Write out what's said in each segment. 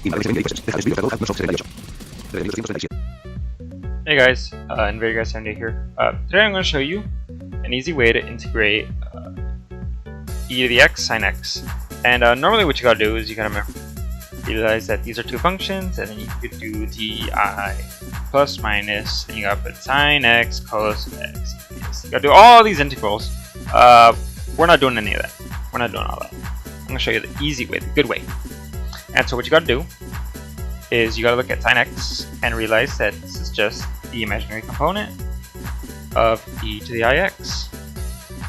Hey guys, InvaderGuy78 here. Today I'm going to show you an easy way to integrate e to the x sine x. And normally what you gotta do is you gotta realize that these are two functions, and then you could do di plus minus, and you gotta put sine x cos x. You gotta do all these integrals. We're not doing any of that. We're not doing all that. I'm gonna show you the easy way, the good way. And so what you gotta do is you gotta look at sine x and realize that this is just the imaginary component of e to the ix.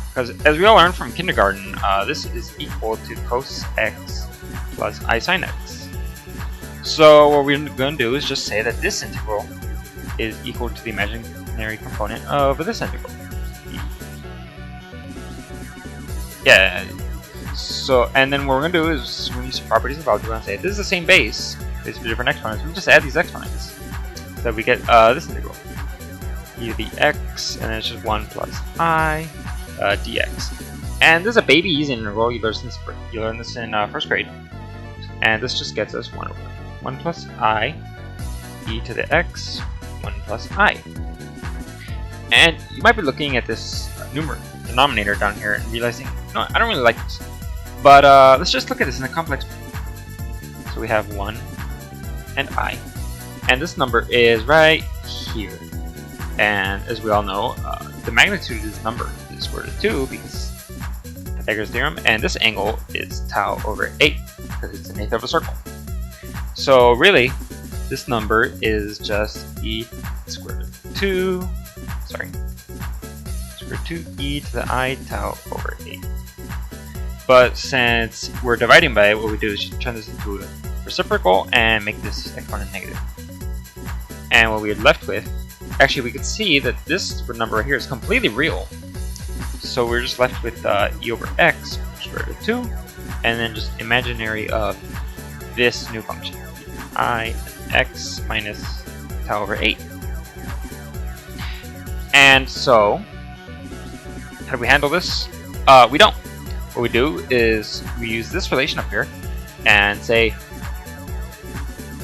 Because as we all learned from kindergarten, this is equal to cos x plus I sine x. So what we're going to do is just say that this integral is equal to the imaginary component of this integral. Yeah. So, and then what we're going to do is when we use properties of algebra and say this is the same base, these are different exponents, we just add these exponents. So we get this integral. E to the x, and then it's just 1 plus I dx. And this is a baby easy integral. You learned this in first grade. And this just gets us 1 over 1 plus I e to the x 1 plus I. And you might be looking at this denominator down here and realizing, no, I don't really like this. But let's just look at this in a complex way. So we have 1 and I. And this number is right here. And as we all know, the magnitude of this number is square root of 2 because Pythagoras theorem, and this angle is tau over 8 because it's an eighth of a circle. So really, this number is just e square root of 2, square root of 2 e to the I tau over 8. But since we're dividing by it, what we do is just turn this into a reciprocal and make this exponent negative. And what we're left with, actually we could see that this number right here is completely real. So we're just left with e over x square root of 2, and then just imaginary of this new function, I x minus tau over 8. And so, how do we handle this? We don't. What we do is we use this relation up here and say,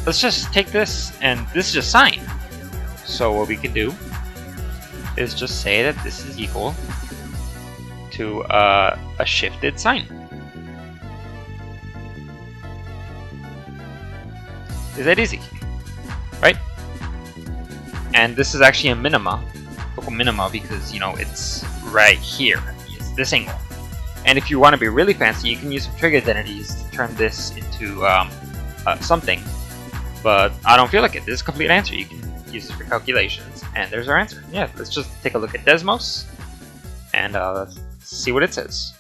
let's just take this, and this is just sine. So what we can do is just say that this is equal to a shifted sine. Is that easy? Right? And this is actually a minima, local minima, because you know it's right here. It's this angle. And if you want to be really fancy, you can use some trig identities to turn this into something. But I don't feel like it. This is a complete answer. You can use this for calculations, and there's our answer. Yeah, let's just take a look at Desmos, and let's see what it says.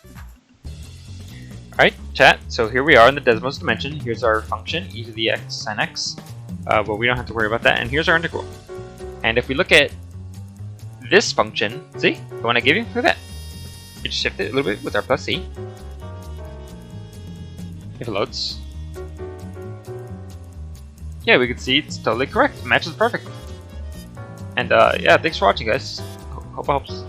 Alright, chat, so here we are in the Desmos dimension. Here's our function, e to the x sine x, but we don't have to worry about that, and here's our integral. And if we look at this function, see, the one I gave you, look at that. We just shift it a little bit with our plus c. If it loads. Yeah, we can see it's totally correct. It matches perfectly. And yeah, thanks for watching, guys. Hope it helps.